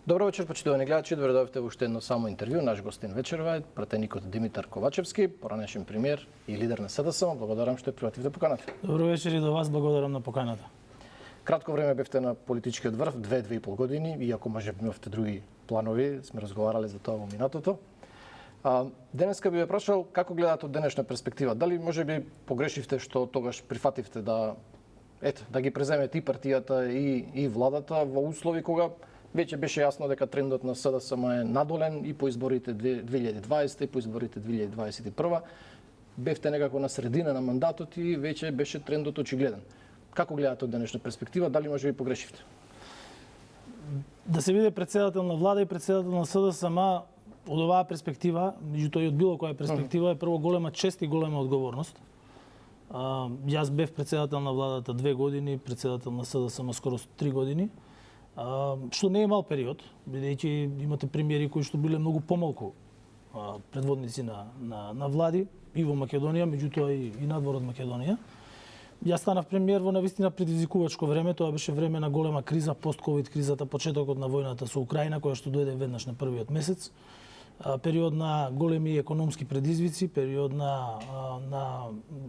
Добро вечер, почитувани гледачи. Добре дојдовте во уште едно само интервју. Наш гостин вечерва е пратеникот Димитар Ковачевски, поранешен премиер и лидер на СДСМ. Благодарам што прифативте поканата. Добро вечер и до вас, благодарам на поканата. Кратко време бевте на политичкиот врв, 2-2,5 години, иако може би имавте други планови, сме разговарале за тоа во минатото. Денеска би ве прашал како гледате од денешна перспектива. Дали може би погрешивте што тогаш прифативте да ги преземете и партијата и владата во услови кога веќе беше јасно дека трендот на СДСМ е надолен и по изборите 2020 и по изборите 2021. Бевте некако на средина на мандатот и веќе беше трендот очигледен. Како гледате од денешна перспектива? Дали може би погрешивте? Да се биде председател на влада и председател на СДСМ од оваа перспектива, меѓутоа и од било која перспектива, е прво голема чест и голема одговорност. Јас бев председател на владата 2 години, председател на СДСМ скоро 3 години. Што не е мал период, бидејќи имате премиери кои што биле многу помалку предводници на влади и во Македонија, меѓутоа и надвор од Македонија. Јас станав премиер во навистина предизвикувачко време, тоа беше време на голема криза, пост-ковид кризата, почетокот на војната со Украина, која што дојде веднаш на првиот месец. Период на големи економски предизвици, период на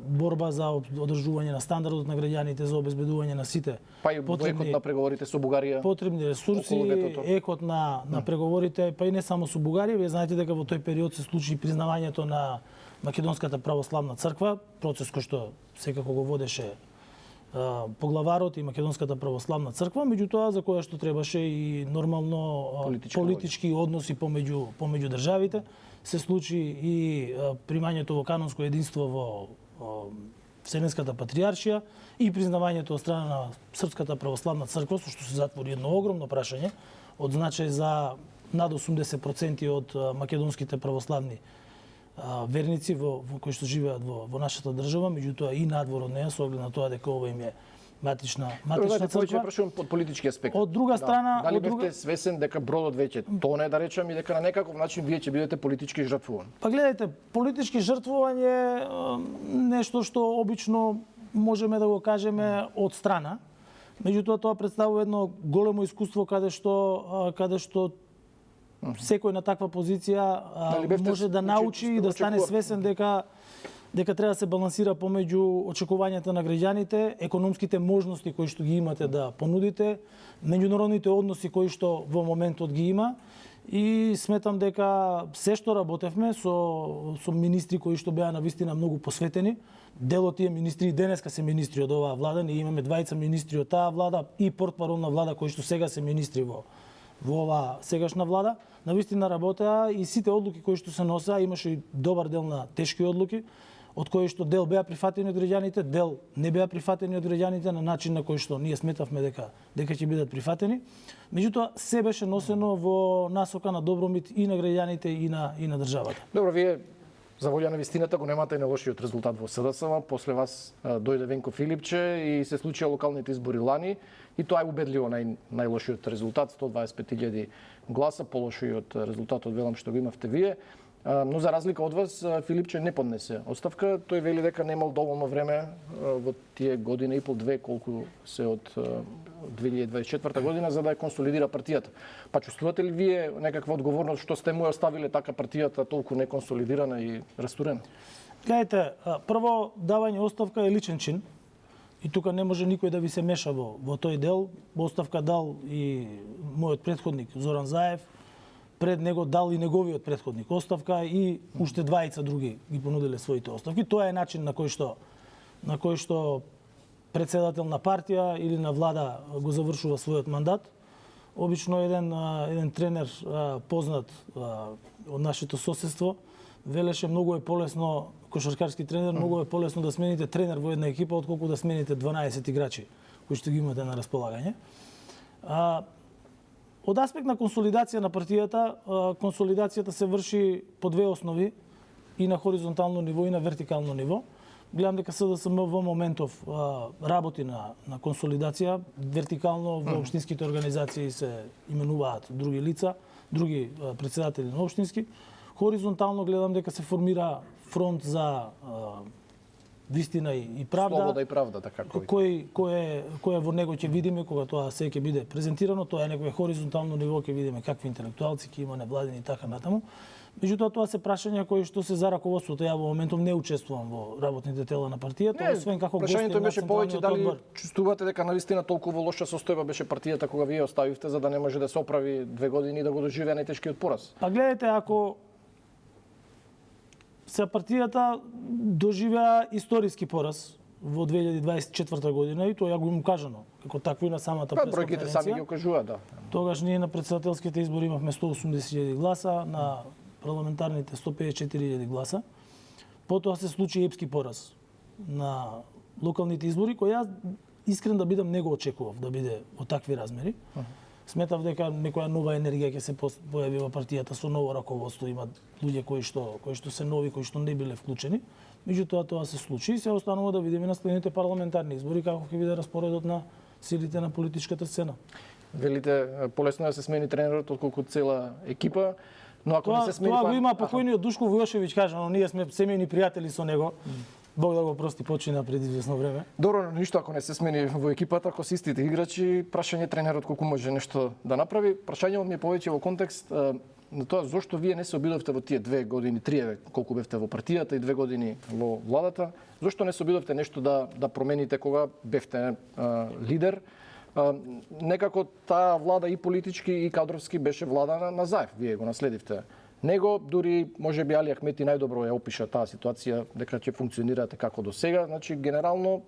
борба за одржување на стандардот на граѓаните, за обезбедување на сите потребни на преговорите со Бугарија, потребни ресурси, екот на преговорите, па и не само со Бугарија. Вие знаете дека во тој период се случи признавањето на Македонската православна црква, процес кој што секако го водеше поглаварот и Македонската православна црква, меѓутоа за која што требаше и нормално политички односи помеѓу државите. Се случи и примањето во канонско единство во Вселенската патријаршија и признавањето од страна на Српската православна црква, со што се затвори едно огромно прашање од значај за над 80% од македонските православни верници во кои што живеат во нашата држава, меѓутоа и надвор од неа, со оглед на тоа дека ова им е матична црква. Прашувам под политички аспект. Од друга страна, дали бевте свесен дека бродот веќе тоне, да речам, и дека на некаков начин вие ќе бидете политички жртвувани? Па гледайте, политички жртвување е нешто што обично можеме да го кажеме од страна. Меѓутоа тоа представува едно големо искуство каде што секој на таква позиција може да научи и да стане свесен дека треба да се балансира помеѓу очекувањата на граѓаните, економските можности кои што ги имате да понудите, меѓународните односи кои што во моментот ги има, и сметам дека се што работевме со министри кои што беа навистина многу посветени, дел од тие министри и денеска се министри од оваа влада, ние имаме 2 министри од таа влада и портпарол на влада кои што сега се министри во оваа сегашна влада, навистина работеа и сите одлуки кои што се носеа, имаше и добар дел на тешки одлуки, од кои што дел беа прифатени од граѓаните, дел не беа прифатени од граѓаните на начин на кој што ние сметавме дека ќе бидат прифатени. Меѓутоа се беше носено во насока на добромит и на граѓаните и на државата. Добро, вие за волја на вистината го немате најлошиот резултат во СДСМ, после вас дојде Венко Филипче и се случија локалните избори лани и тоа е убедливо најлошиот резултат, 125.000 гласа, полошо и од резултатот велам што го имавте вие. Но за разлика од вас, Филипче не поднесе оставка. Тој вели дека немал доволно време во тие година и пол, 2, колку се од 2024 година, за да ја консолидира партијата. Па чувствувате ли вие некаква одговорност што сте му ја оставиле така партијата толку неконсолидирана и растурена? Гледайте, прво, давање оставка е личен чин. И тука не може никој да ви се меша во тој дел. Оставка дал и мојот претходник Зоран Заев, пред него дал и неговиот претходник оставка и уште 2 други ги понудиле своите оставки. Тоа е начин на кој што председател на партија или на влада го завршува својот мандат. Обично еден тренер познат од нашето соседство велеше многу е полесно, кошаркарски тренер, многу е полесно да смените тренер во една екипа отколку да смените 12 играчи кои што ги имате на располагање. Од аспект на консолидација на партијата, консолидацијата се врши по 2 основи, и на хоризонтално ниво и на вертикално ниво. Гледам дека СДСМ во моментов работи на консолидација, вертикално во општинските организации се именуваат други лица, други председатели на општински. Хоризонтално гледам дека се формира фронт за вистина и правда. Слобода и правда, така кој во него ќе видиме кога тоа се ќе биде презентирано, тоа е некој хоризонтално ниво, ќе видиме какви интелектуалци ќе има, невладини и така натаму. Меѓутоа тоа се прашања кои што се за раководството. Ја во моментов не учествувам во работните тела на партијата, освен како гост на беше повеќе дали одбор. чувствувате дека навистина толку лоша состојба беше партијата кога вие оставивте за да не може да се оправи 2 години и да го доживее најтешкиот пораз. Па гледате, ако се партијата доживеа историски пораз во 2024 година и тоа ја го имам кажано, како такво и на самата пресконференција. Бројките сами ги окажуваат, да. Тогаш ние на претседателските избори имавме 180.000 гласа, на парламентарните 154.000 гласа. Потоа се случи епски пораз на локалните избори, кој јас искрен да бидам не го очекував да биде во такви размери. Сметав дека некоја нова енергија ќе се појави во партијата со ново раководство, има луѓе кои што се нови, кои што не биле вклучени. Меѓутоа тоа се случи и се останува да видиме на следните парламентарни избори како ќе биде распоредот на силите на политичката сцена. Велите полесно да се смени тренерот отколку цела екипа, но ако не се смени тоа го има покојниот Душко Војошевиќ, кажа, но ние сме семејни пријатели со него. Бог да го прости, почина пред извесно време. Добро, ништо ако не се смени во екипата, ако се истите играчи, прашање тренерот колку може нешто да направи. Прашањето ми е повеќе во контекст на тоа зошто вие не се обидовте во тие 2 години, 3 колку бевте во партијата и 2 години во владата, зошто не се обидовте нешто да промените кога бевте лидер? Некако таа влада и политички и кадровски беше влада на Заев, вие го наследивте него, дури можеби Али Ахмети најдобро ја опиша таа ситуација дека ќе функционирате како до сега, значи генерално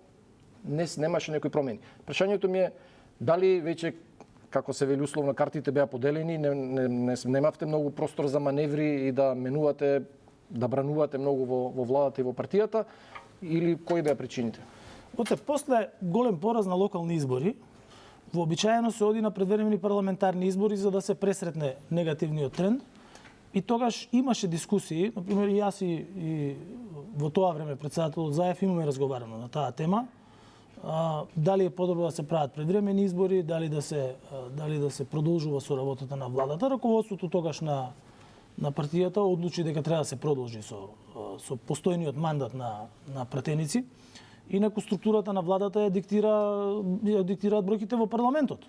немаше некои промени. Прашањето ми е дали веќе како се вели условно картите беа поделени, немавте многу простор за маневри и да менувате, да бранувате многу во владата и во партијата, или кои беа причините? После голем пораз на локални избори, вообичаено се оди на предвремени парламентарни избори за да се пресретне негативниот тренд. И тогаш имаше дискусии, например, и јас и во тоа време претседателот Заев имаме разговарано на таа тема. Дали е подобро да се прават предвремени избори, дали да се продолжува со работата на владата. Раководството тогаш на партијата одлучи дека треба да се продолжи со постојниот мандат на пратеници. Инаку структурата на владата ја диктираат бројките во парламентот.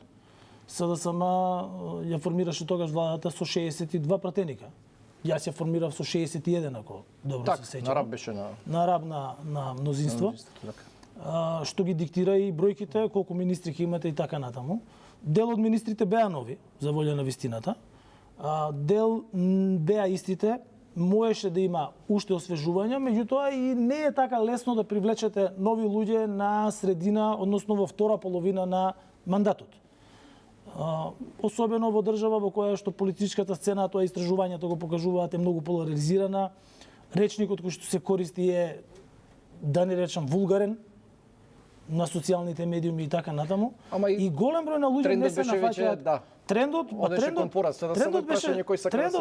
СДСМ ја формираше тогаш владата со 62 пратеника. Јас ја формирав со 61, ако добро се сеќавам. На раб беше на раб на мнозинство. Што ги диктира и бројките, колку министри ќе имате и така натаму. Дел од министрите беа нови, за волја на вистината. Дел беа истите, можеше да има уште освежувања, меѓутоа и не е така лесно да привлечете нови луѓе на средина, односно во втора половина на мандатот. Особено во држава во која што политичката сцена, тоа истражувањето го покажуваат, е многу поларизирана. Речникот кој што се користи е, да не речам, вулгарен на социјалните медиуми и така натаму. И голем број на луѓе не се нафаќаат. Трендот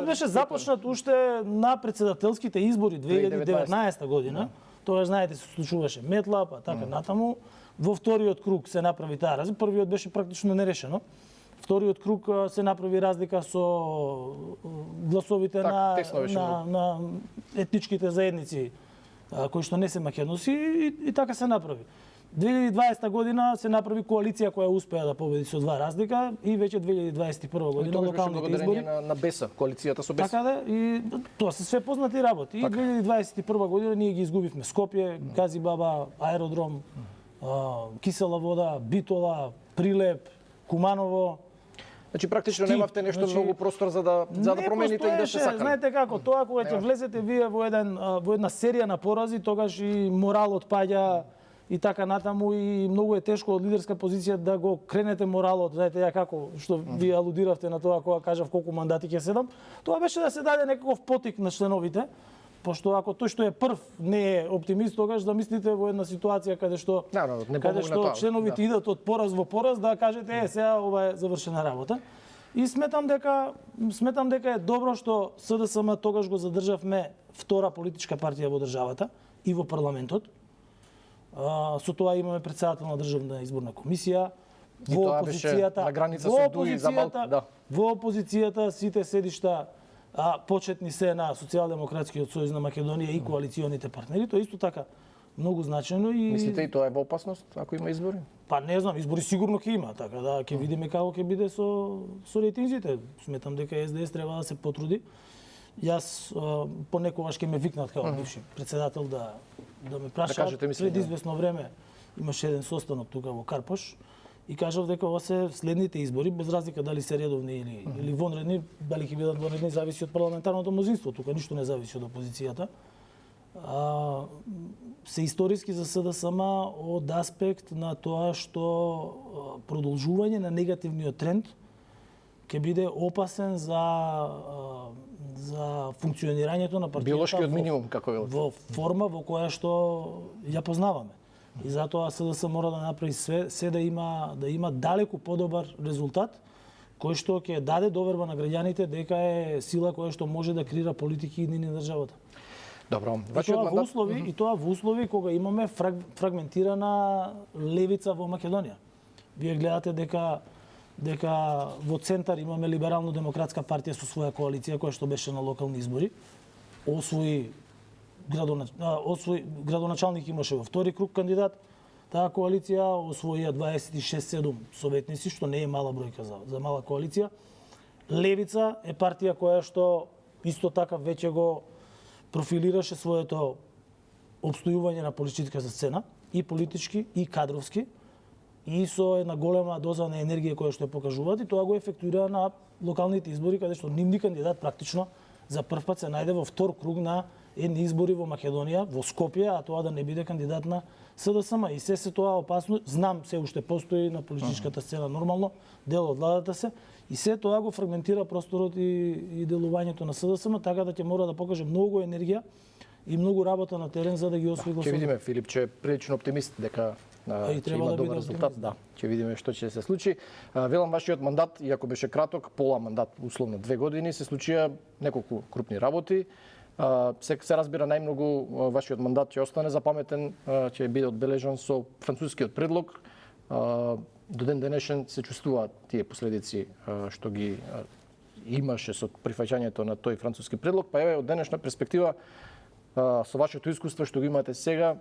беше започнат уште на претседателските избори 2019 година. Тоа знаете се случуваше метла, па така натаму. Во вториот круг се направи таа разлика. Првиот беше практично нерешено. Вториот круг се направи разлика со гласовите на етничките заедници кои што не се македонци и така се направи. 2020 година се направи коалиција која успеа да победи со 2 разлика и веќе 2021 година локалните избори на Беса, коалицијата со Беса. Така да, и тоа се све познати работи. И 2021 година ние ги изгубивме Скопје, Газибаба, аеродром, кисела вода, Битола, Прилеп, Куманово. Значи практично немавте нешто многу простор за да промените и да се сакате. Знаете како, тоа кога ќе влезете вие во една серија на порази, тогаш и моралот паѓа и така натаму и многу е тешко од лидерска позиција да го кренете моралот. Знаете ја како што вие алудиравте на тоа кога кажав колку мандати ќе седам, тоа беше да се даде некаков потик на членовите. Пошто ако тој што е прв не е оптимист, тогаш да мислите во една ситуација каде што членовите идат од пораз во пораз, да кажете сега ова е завршена работа. И сметам дека е добро што СДСМ тогаш го задржавме втора политичка партија во државата и во парламентот. Со тоа имаме претседател на Државна изборна комисија. Во опозицијата сите седишта почетни се на Социјалдемократскиот сојуз на Македонија и коалиционите партнери, тоа исто така многу значајно и Мислите и тоа е во опасност ако има избори? па не знам, избори сигурно ќе има, така да ќе видиме како ќе биде со рейтинзите. Сметам дека СДС треба да се потруди. Јас понекогаш ќе ме викнат како бивши председател да ме прашаат. кажете мислење. Пред известно време имаше еден состанок тука во Карпош и кажав дека ова се следните избори, без разлика дали се редовни или вонредни, дали ќе бидат вонредни зависи од парламентарното мнозинство, тука ништо не зависи од опозицијата. Се историски за СДСМ од аспект на тоа што продолжување на негативниот тренд ќе биде опасен за функционирањето на партијата Биолошкиот минимум, како велите. во форма во која што ја познаваме. И затоа СДС мора да направи се да има далеку подобар резултат кој што ќе даде доверба на граѓаните дека е сила која што може да креира политики идни на државата. Добро, И тоа во услови кога имаме фрагментирана левица во Македонија. Вие гледате дека во центар имаме либерално-демократска партија со своја коалиција која што беше на локални избори. Освои градоначалник имаше во втори круг кандидат. Таа коалиција освоија 26-7 советници, што не е мала бројка за мала коалиција. Левица е партија која што исто така веќе го профилираше своето обстојување на политичката сцена, и политички, и кадровски, и со една голема доза на енергија која што ја покажуваат, и тоа го ефектуира на локалните избори, каде што нивни кандидат практично за прв пат се најде во втор круг на едни избори во Македонија, во Скопје, а тоа да не биде кандидат на СДСМ. И се тоа опасно, знам, се уште постои на политичката сцена нормално, дел од владата се, и се тоа го фрагментира просторот и делувањето на СДСМ, така да ќе мора да покаже многу енергија и многу работа на терен за да ги освои гласовите. Ќе видиме, Филип, че е прилично оптимист дека ќе има добар резултат. Да, ќе видиме што ќе се случи. Велам, вашиот мандат, иако беше краток, пола мандат, условно 2 години, се случија неколку крупни работи. Се разбира најмногу вашиот мандат ќе остане запаметен, ќе биде одбележан со францускиот предлог. До ден денешен се чувствуваат тие последици што ги имаше со прифаќањето на тој француски предлог, па еве од денешна перспектива со вашето искуство што го имате сега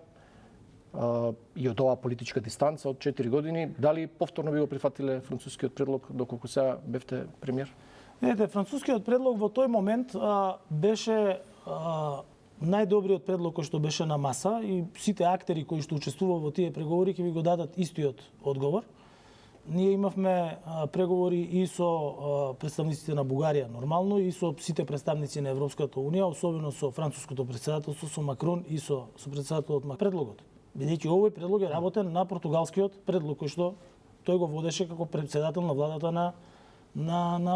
и од оваа политичка дистанца од 4 години, дали повторно би го прифатиле францускиот предлог доколку сега бевте премиер? Видете, францускиот предлог во тој момент беше најдобриот предлог кој што беше на маса и сите актери кои што учествуваа во тие преговори ќе ви го дадат истиот одговор. Ние имавме преговори и со представниците на Бугарија нормално и со сите представници на Европската унија, особено со француското претседателство, со Макрон и со претседателот на предлогот. Бидејќи овој предлог е работен на португалскиот предлог кој што тој го водеше како претседател на владата на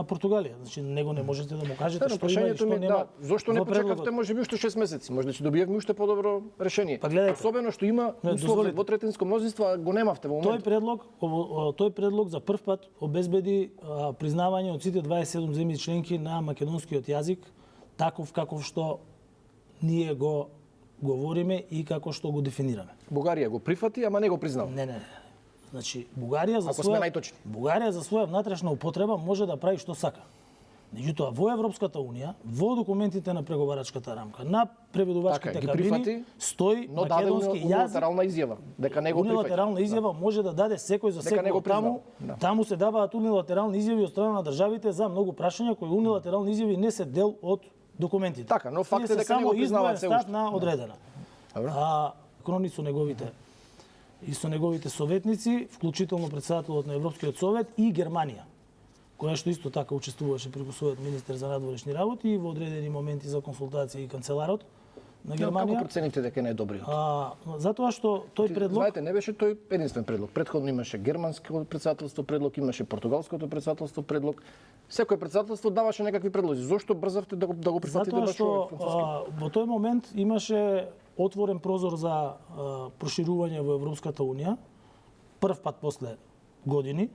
Португалија. Значи него не можете да му кажете што има и што нема. Зошто не почекавте можеби уште 6 месеци? Може да ќе добиевме уште подобро решение. Па гледайте, особено што има услов за двотретинско мнозинство, а го немавте во моментот. Тој предлог за прв пат обезбеди признавање од сите 27 земји членки на македонскиот јазик, таков каков што ние го говориме и како што го дефинираме. Бугарија го прифати, ама не го признава. Не. Значи, Бугарија за своја внатрешна употреба може да прави што сака. Меѓутоа, во Европската унија, во документите на преговарачката рамка, на преведувачките кабини, стои македонски јазик. Унилатерална изјава, дека не го прифати. Унилатерална изјава може да даде секој за секој. Таму се даваат унилатерални изјави од страна на државите за многу прашања кои унилатерални изјави не се дел од документите. Така, но факт е дека не го признаваат се уште. На одредена. Крони со неговите советници, вклучително председателот на Европскиот совет и Германија, која што исто така учествуваше преку својот министер за надворешни работи и во одредени моменти за консултации и канцеларот на Германија. Како процените дека не е добриот? Затоа што тој предлог... Знаете, не беше тој единствен предлог. Претходно имаше германското председателство предлог, имаше португалското председателство предлог. Секој председателство даваше некакви предлози. Зошто брзавте да го прифатите баш овој француски? Затоа што во тој момент имаше отворен прозор за проширување во Европската унија, прв пат после години,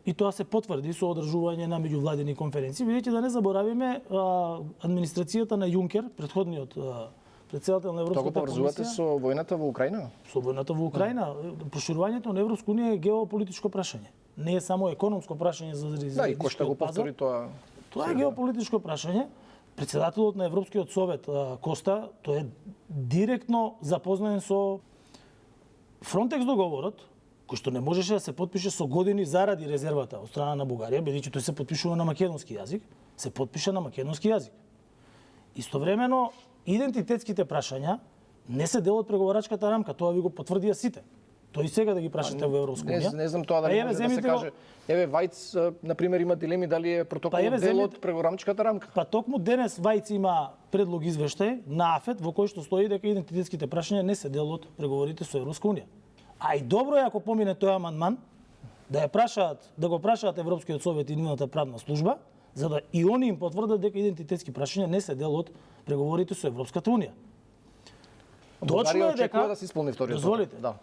и тоа се потврди со одржување на меѓувладени конференции. Бидејќи да не заборавиме, администрацијата на Јункер, претходниот председател на Европската комисија... Тоа го поврзувате со војната во Украина? Со војната во Украина. Проширувањето на Европска унија е геополитичко прашање. Не е само економско прашање за и кој што го повтори тоа? Тоа е геополитичко прашање. Председателот на Европскиот совет Коста, тој е директно запознаен со Фронтекс договорот, кој што не можеше да се потпише со години заради резервата од страна на Бугарија, бидејќи тој се потпишува на македонски јазик, се потпиша на македонски јазик. Истовремено, идентитетските прашања не се дел од преговарачката рамка, тоа ви го потврдија сите. Тој сега да ги прашате во Европска унија. Не знам тоа дали може да се каже. Еве Вајц на пример има дилеми дали е протоколот дел од преговарачката рамка. Па токму денес Вајц има предлог извештај на АФЕТ во кој што стои дека идентитетските прашања не се дел од преговорите со Европска унија. А и добро е ако помине тој амандман да го прашаат Европскиот совет и нивната правна служба, за да и они им потврдат дека идентитетски прашања не се дел од преговорите со Европската унија. Точно е дека да се исполни вториот. Дозволите. Да.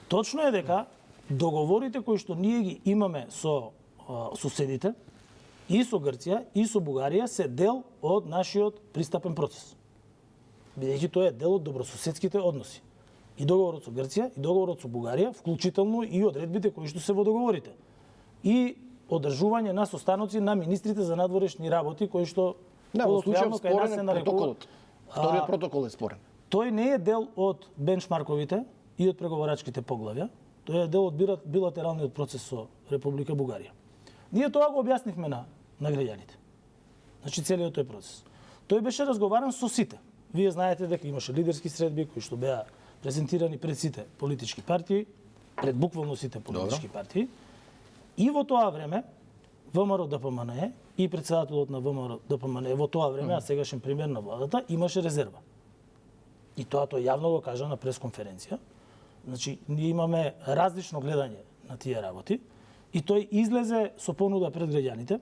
Точно е дека договорите кои што ние ги имаме со соседите и со Грција и со Бугарија се дел од нашиот пристапен процес. Бидејќи тоа е дел од добрососедските односи. И договорот со Грција, и договорот со Бугарија, вклучително и одредбите кои што се во договорите. И одржување на состаноци на министрите за надворешни работи кои што во случајот кај нас се нарекува протоколот. Вториот протокол е спорен. Тој не е дел од бенчмарковите и од преговарачките поглавја, тој е дел од билатералниот процес со Република Бугарија. Ние тоа го објаснивме на граѓаните. Значи целиот тој процес. Тој беше разговаран со сите. Вие знаете дека имаше лидерски средби кои што беа презентирани пред сите политички партии, пред буквално сите политички партии. И во тоа време ВМРО ДПМНЕ и претседателот на ВМРО ДПМНЕ во тоа време, а сегашен премиер на владата, имаше резерва. И тоа тој јавно го кажа на пресконференција. Значи, ние имаме различно гледање на тие работи и тој излезе со понуда пред граѓаните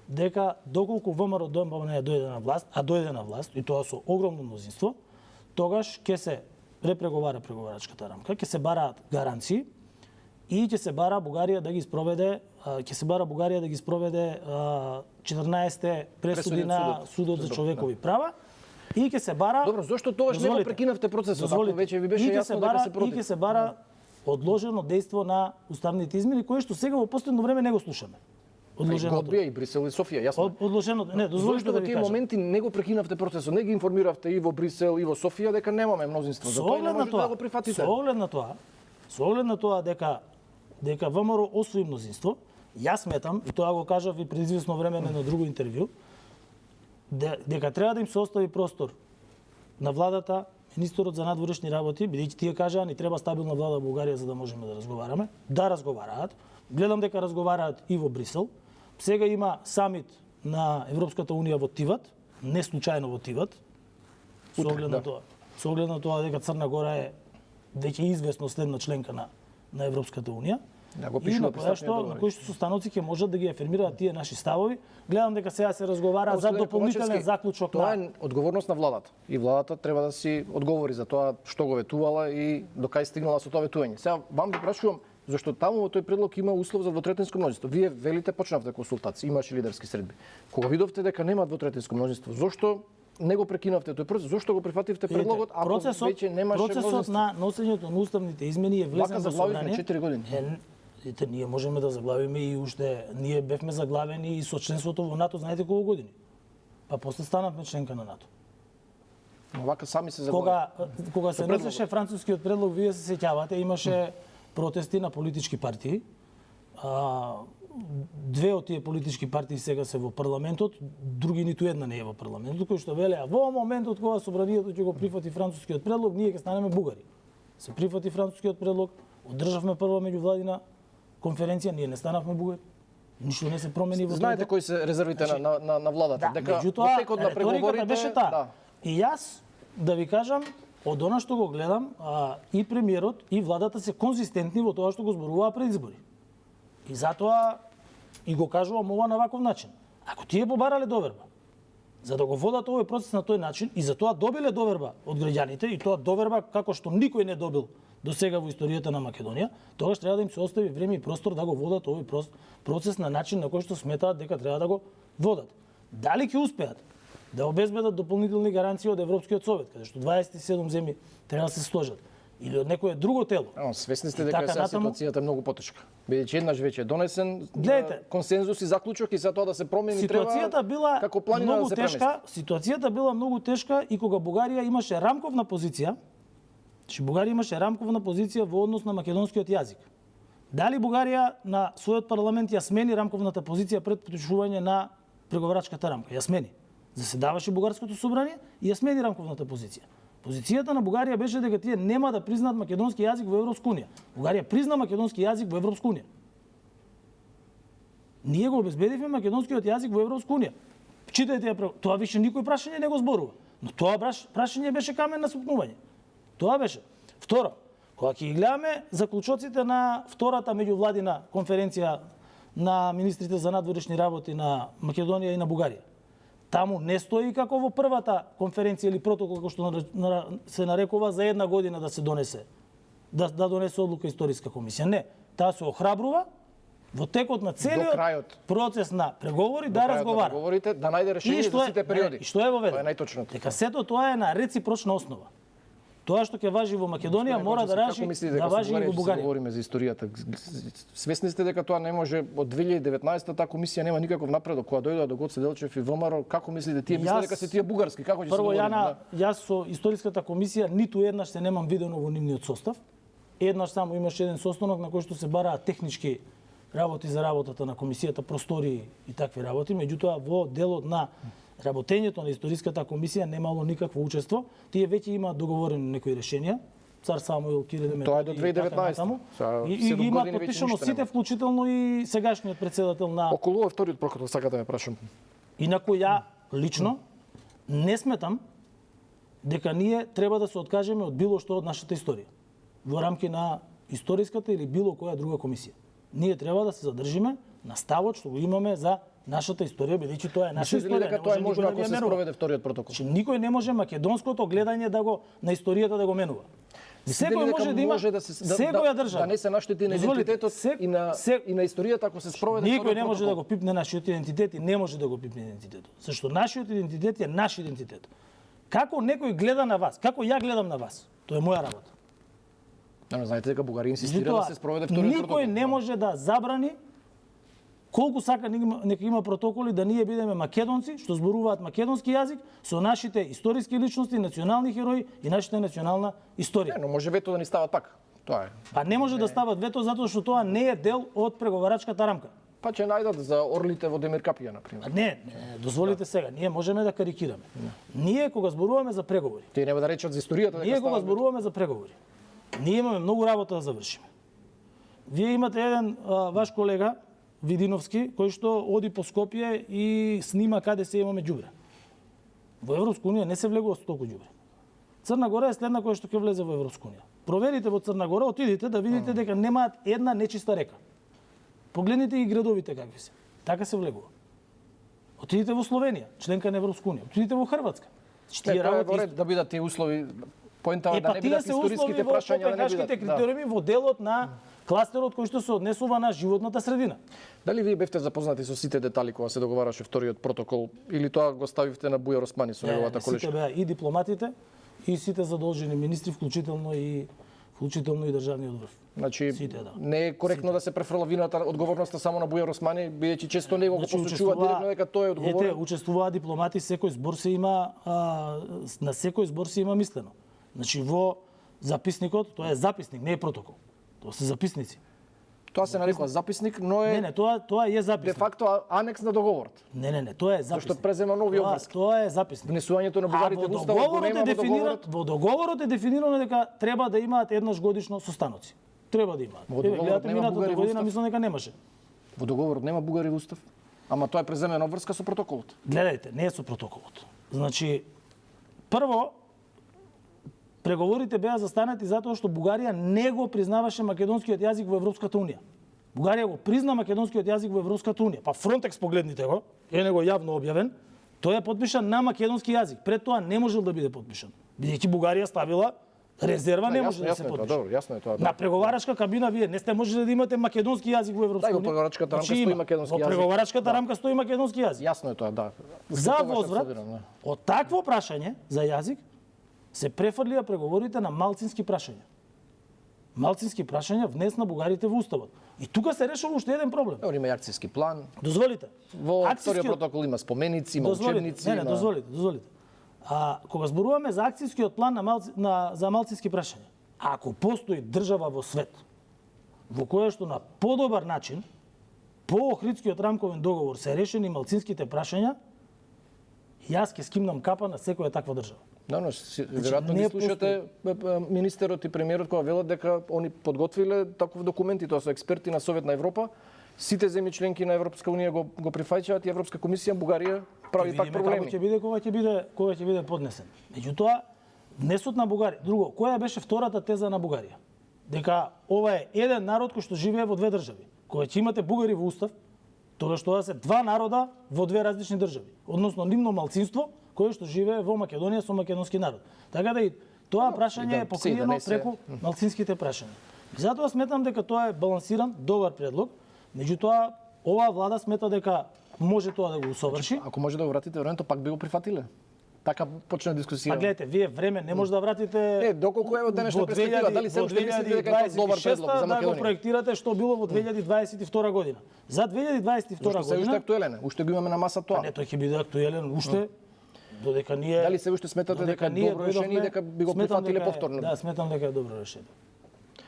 дека доколку ВМРО ДПМНЕ дојде на власт, а дојде на власт и тоа со огромно мнозинство, тогаш ќе се репреговара преговарачката рамка, ќе се бараат гаранции и ќе се бара Бугарија да ги спроведе 14 пресуди на Судот за човекови права и ќе се бара. Добро, зошто тогаш не го прекинавте процесот? Ако веќе ви беше јасно дека се против. И ќе се бара одложено дејство на уставните измени кои што сега во последно време не го слушаме. Одложено. Годбија и Брисел и Софија, јасно. Одложено, не, дозволите да ви кажам. Во тие моменти не го прекинавте процесот, не ги информиравте и во Брисел и во Софија дека немаме мнозинство. Затоа не можете да го прифатите. Со оглед на тоа дека ВМРО освои мнозинство, јас сметам, и тоа го кажав и пред извесно време на друго интервју, дека треба да им се остави простор на владата, министерот за надворешни работи, бидејќи тие кажаа ни треба стабилна влада во Бугарија за да можеме да разговараме, да разговараат. Гледам дека разговараат и во Брисел. Сега има самит на Европската унија во Тиват, не случајно во Тиват. Со оглед на тоа дека Црна Гора е веќе известно следна членка на Европската унија. Да го и пишува на кои што состаноци ќе можат да ги афирмираат тие наши ставови. Гледам дека сега се разговара за дополнителен заклучок тоа е одговорност на владата. И владата треба да си одговори за тоа што го ветувала и до кај стигнала со тоа ветување. Сега вам ви прашувам зашто таму во тој предлог има услов за двотретинско мнозинство. Вие велите почнавте консултации, имаше лидерски средби. Кога видовте дека нема двотретинско мнозинство, зошто не го прекинавте тој процес? Зошто го прифативте предлогот ако веќе немаше мнозинство? Процесот на носењето на уставните измени е влезен во собрание. 4 години. Ние можеме да заглавиме и уште ние бевме заглавени и со членството во НАТО, знаете колку години. Па после станавме членка на НАТО. Вака сами се заглавиме. Кога се носеше францускиот предлог, вие се сеќавате, имаше протести на политички партии. Две од тие политички партии сега се во парламентот, други ниту една не е во парламентот, кои што велеа во моментот кога собранието ќе го прифати францускиот предлог, ние ќе станеме бугари. Се прифати францускиот предлог, одржавме прва меѓувладина конференција, ние не станавме бугари. Ништо не се промени во тоа. Знаете кои се резервите на владата? Дека во текот на преговорите беше таа. И јас да ви кажам, од она што го гледам, и премиерот и владата се конзистентни во тоа што го зборуваа пред избори. И затоа и го кажувам ова на ваков начин. Ако тие побарале доверба, за да го водат овој процес на тој начин и затоа добиле доверба од граѓаните и тоа доверба како што никој не добил до сега во историјата на Македонија, тогаш треба да им се остави време и простор да го водат овој процес на начин на кој што сметаат дека треба да го водат. Дали ќе успеат да обезбедат дополнителни гаранции од Европскиот совет, каде што 27 земји треба да се сложат, или од некое друго тело. Свесни сте дека сега ситуацијата е многу потешка. Бидејќи еднаш веќе е донесен консензус и заклучок и за тоа да се промени ситуацијата била како планина да се премести. Ситуацијата била многу тешка и кога Бугарија имаше рамковна позиција Значи Бугарија имаше рамковна позиција во однос на македонскиот јазик. Дали Бугарија на својот парламент ја смени рамковната позиција пред приклучување на преговарачката рамка? Ја смени. Заседаваше бугарското собрание и ја смени рамковната позиција. Позицијата на Бугарија беше дека тие нема да признаат македонски јазик во Европска унија. Бугарија призна македонски јазик во Европска унија. Ние го обезбедивме македонскиот јазик во Европска унија. Читајте ја, тоа више никој прашање не го зборува. Но тоа прашање беше камен на сопнување. Тоа беше. Второ, кога ќе ги гледаме заклучоците на втората меѓувладина конференција на министрите за надворешни работи на Македонија и на Бугарија, таму не стои како во првата конференција или протокол кој што се нарекува за една година да се донесе, да донесе одлука историска комисија. Не, таа се охрабрува во текот на целиот процес на преговори да разговара. Преговорите да најде решение за сите периоди. И што е воведено? Тоа е најточното. Дека сето тоа е на реципрочна основа. Тоа што ќе важи во Македонија мора да важи и во Бугарија. Говориме за историјата. Свесни сте дека тоа не може од 2019 таа комисија нема никаков напредок кога дојдоа до Гоце Делчев и ВМРО. Како мислите тие мислат дека се тие бугарски? Како ќе се договори? Јана, јас со историската комисија ниту еднаш се немам видено во нивниот состав. Еднаш само имаше еден состанок на кој што се бараат технички работи за работата на комисијата, простори и такви работи, меѓутоа во делот на работењето на историската комисија немало никакво учество. Тие веќе имаат договорени некои решенија. Цар Самуил Кирил Деметров. Тоа е до 2019. И ги имаат потпишано сите, вклучително и сегашниот председател на... Околу овој вториот прокол сакам да ме прашам. Инаку ја лично не сметам дека ние треба да се откажеме од било што од нашата историја во рамки на историската или било која друга комисија. Ние треба да се задржиме на ставот што го имаме за нашата историја, бидејќи тоа е наша историја. Дека тоа е можно ако се спроведе вториот протокол. Че никој не може македонското гледање на историјата да го менува. Секој може да има секоја држава да не се наштети на идентитетот и на историјата ако се спроведе. Никој не може да го пипне нашиот идентитет и не може да го пипне идентитетот. Зашто нашиот идентитет е наш идентитет. Како некој гледа на вас, како ја гледам на вас, тоа е моја работа. Знаете дека Бугарија инсистира да се спроведе вториот протокол. Никој не може да забрани колку сака нека има протоколи да ние бидеме македонци што зборуваат македонски јазик со нашите историски личности, национални херои и нашата национална историја. Но може вето да ни стават пак. Тоа е. Па не може да стават вето затоа што тоа не е дел од преговарачката рамка. Па ќе најдат за орлите во Демир Капија на пример. Не, дозволите сега, ние можеме да карикираме. Ние кога зборуваме за преговори. Тие нема да речат за историјата дека ние кога зборуваме за преговори. Ние имаме многу работа да завршиме. Вие имате еден ваш колега Видиновски, кој што оди по Скопје и снима каде се имаме ѓубре. Во Европска унија не се влегува со толку ѓубре. Црна Гора е следна која што ќе влезе во Европска унија. Проверите во Црна Гора, отидите да видите дека немаат една нечиста река. Погледнете и градовите какви се. Така се влегува. Отидите во Словенија, членка на Европска унија. Отидите во Хрватска. Тие работи да бидат тие услови. Поентава да не бидат историските прашања, да не бидат критериуми во делот на кластерот кој што се однесува на животната средина. Дали вие бевте запознати со сите детали кога се договараше вториот протокол или тоа го ставивте на Бујар Османи со неговата колешка? Сите беа и дипломатите и сите задолжени министри, вклучително и државниот врв. Значи сите, да. Не е коректно да се префрла вината одговорноста само на Бујар Османи, бидејќи често него го посочува директно дека тој е одговорен. Ете, учествуваа дипломати, секој збор се има на секој збор се има мислено. Значи во записникот, тоа е записник, не е протокол. Тоа се записници. Тоа се нарекува записник, но е Не, тоа е записник. де факто анекс на договорот. Не, тоа е записник. Зашто презема нови обврски. Тоа е записник. Внесувањето на бугарите во уставот го нема во договорот. Во договорот е дефинирано дека треба да имаат еднаш годишно состаноци. Треба да имаат. Во договорот нема бугари во година устав. мислам дека немаше. Во договорот нема бугари во устав. Ама тоа е преземена обврска со протоколот. Гледајте, не е со протоколот. Значи, прво, преговорите беа застанати затоа што Бугарија не го признаваше македонскиот јазик во Европската унија. Бугарија го призна македонскиот јазик во Европската унија. Па Фронтекс погледнете го, е него јавно објавен, тој е подпишан на македонски јазик. Пред тоа не можел да биде подпишан. Бидејќи Бугарија ставила резерва, не може да се подпише. Добро, јасно е тоа. На преговарачка кабина вие не сте можеле да имате македонски јазик во Европската унија. Во преговарачката рамка стои македонски јазик. Во преговарачката рамка стои македонски јазик. Јасно е тоа, да. За возврат од такво прашање за јазик се префрлија преговорите на малцински прашања. Малцински прашања внесна бугарите во уставот. И тука се решил уште еден проблем. Има и акцијски план. Дозволите. Во вториот протокол има споменици, има учебници. Дозволите. Кога зборуваме за акцијскиот план за малцински прашања, ако постои држава во свет во која што на подобар начин по Охридскиот рамковен договор се решени малцинските прашања, јас ќе скимнам капа на секоја таква држава. Да, но веројатно не ги слушате министерот и премиерот кога велат дека они подготвиле таков документ и тоа се експерти на Совет на Европа. Сите земји членки на Европска унија го прифаќаат и Европска комисија, Бугарија прави пак проблеми. Како ќе биде кога ќе биде поднесен. Меѓутоа, внесот на Бугарија. Друго, која беше втората теза на Бугарија? Дека ова е еден народ кој што живее во две држави. Кога ќе имате бугари во устав, тогаш тоа се два народа во две различни држави, односно нивно малцинство кое што живее во Македонија со македонски народ. Така да и тоа прашање е покриено преку малцинските прашања. Затоа сметам дека тоа е балансиран, добар предлог. Меѓутоа, оваа влада смета дека може тоа да го усоврши. Ако може да го вратите времето, пак би го прифатиле. Така почна дискусија. Па гледате, вие време не може да вратите. Доколку е во денешна перспектива, дали се уште мислите дека е добар предлог за Македонија? Да го проектирате што било во 2022 година. За 2022 година. Уште се уште актуелен, уште го имаме на маса тоа. Не, тој ќе биде актуелен уште додека ние. Дали се уште сметате дека е добро решение и дека би го прифатиле повторно? Да, сметам дека е добро решение.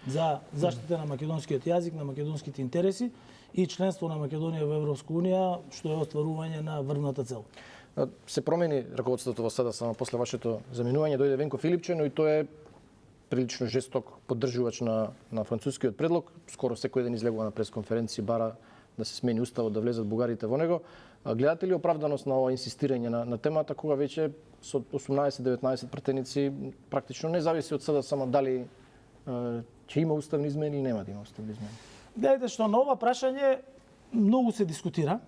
За заштита на македонскиот јазик, на македонските интереси и членство на Македонија во Европска унија, што е остварување на врвната цел. Се промени раководството во СДСМ само после вашето заминување, дојде Венко Филипче, но и тој е прилично жесток поддржувач на францускиот предлог. Скоро секој ден излегува на пресконференција, бара да се смени уставот, да влезат бугарите во него. Гледате ли оправданост на ова инсистирање на темата, кога веќе со 18-19 пратеници практично не зависи од СДСМ дали ќе има уставни измени или нема да има уставни измени? Гледате што на ова прашање многу се дискутира.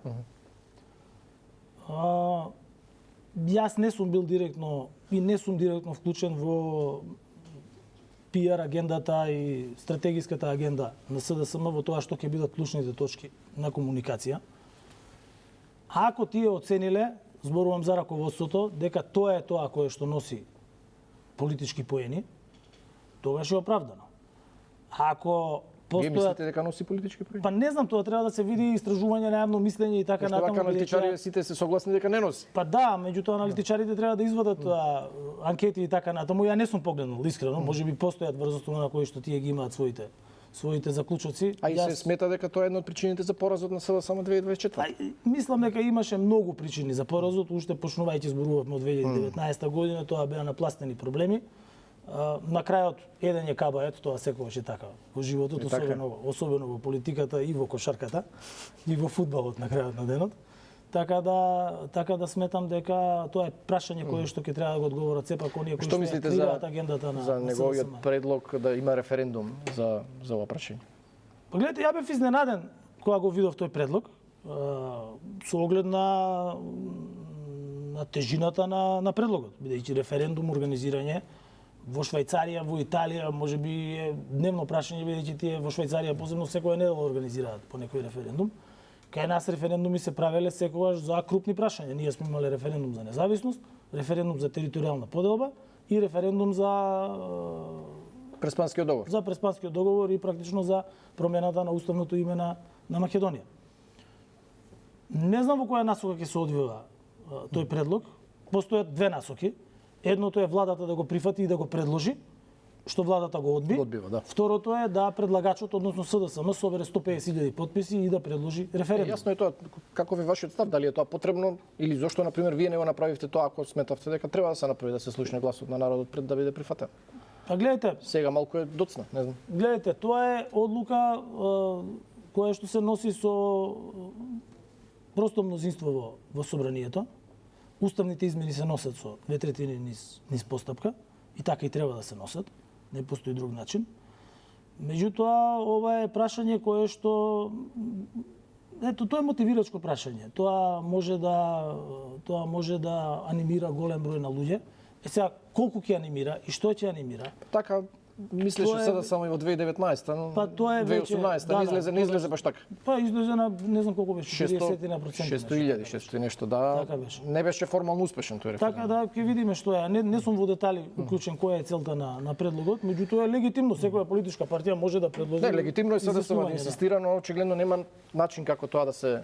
Јас не сум бил директно и не сум директно вклучен во пиар агендата и стратегиската агенда на СДСМ во тоа што ќе бидат клучните точки на комуникација. Ако тие оцениле, зборувам за раководството, дека тоа е тоа кое што носи политички поени, тогаш е оправдано. Ако Вие мислите дека носи политички поени? Па не знам, тоа треба да се види истражување на јавно мислење и така натаму. Што аналитичари сите се согласни дека не носи? Па да, меѓутоа аналитичарите треба да извадат анкети и така натаму. Ја не сум погледнал искрено, можеби постојат врз основа на кои што тие ги имаат своите заклучоци. А и се смета дека тоа е една од причините за поразот на СДСМ 2024. Мислам дека имаше многу причини за поразот, уште почнувајќи зборувавме од 2019 година, тоа беа напластени проблеми. На крајот еден е кабајот, тоа секогаш е така во животот, особено во политиката и во кошарката и во фудбалот на крајот на денот. Така да сметам дека тоа е прашање кое што ќе треба да го одговорат сепак оние кои што креираат агендата на за неговиот предлог да има референдум за ова прашање? Па гледате, ја бев изненаден кога го видов тој предлог со оглед на тежината на предлогот, бидејќи референдум, организирање во Швајцарија, во Италија, можеби е дневно прашање, бидејќи тие во Швајцарија посебно секоја недела организираат по некој референдум. Кај нас референдуми се правеле секогаш за крупни прашања. Ние сме имале референдум за независност, референдум за територијална поделба и референдум за Преспанскиот договор. За Преспанскиот договор и практично за промената на уставното име на Македонија. Не знам во која насока ќе се одвива тој предлог. Постојат две насоки. Едното е владата да го прифати и да го предложи, што владата го одбива, да. Второто е да предлагачот, односно СДСМ, собере 150.000 потписи и да предложи референдум. Јасно е тоа. Каков е вашиот став? Дали е тоа потребно или зошто, например, вие не го направивте тоа ако сметавте дека треба да се направи, да се слушне гласот на народот пред да биде прифатен? Па гледате, сега малку е доцна, не знам. Гледате, тоа е одлука која што се носи со просто мнозинство во собранието. Уставните измени се носат со 2/3 низ постапка и така и треба да се носат. Не постои друг начин. Меѓутоа, ова е прашање кое што тоа е мотивирачко прашање. Тоа може да анимира голем број на луѓе. Сега колку ќе анимира и што ќе анимира? Така мислеше сега само и во 2019, но па тоа е 2018 не излезе баш така. Па излезе на не знам колку беше, 40%. 600.000 нешто, да. Така беше. Не беше формално успешен тој референдум. Така да ќе видиме што е. Не сум во детали уклучен која е целта на предлогот, меѓутоа е легитимно, секоја политичка партија може да предложи. Не, легитимно е да се инсистира, но очигледно нема начин како тоа да се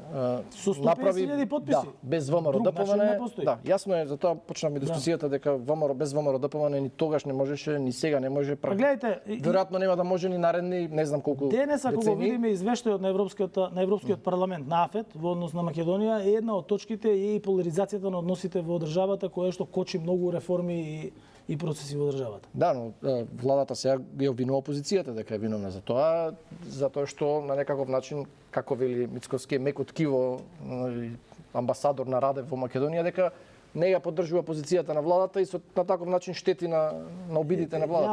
направи. 150.000 потписи. Да, без ВМРО ДПМН. Да, јасно е, затоа почнавме дискусијата дека ВМРО без ВМРО ДПМН ни тогаш не можеше, ни сега не може. Гледайте, веројатно нема да може ни наредни, не знам колку денес ако го децени. видиме извештајот на Европскиот парламент на АФЕТ во однос на Македонија, една од точките е и поларизацијата на односите во државата, која што кочи многу реформи и процеси во државата. Да, но владата сега ги обвинува опозицијата дека е виновна за тоа што на некаков начин, како вели Мицковски, е меко ткиво, амбасадор на Радев во Македонија, дека не ја поддржува позицијата на владата и на таков начин штети на обидите на владата.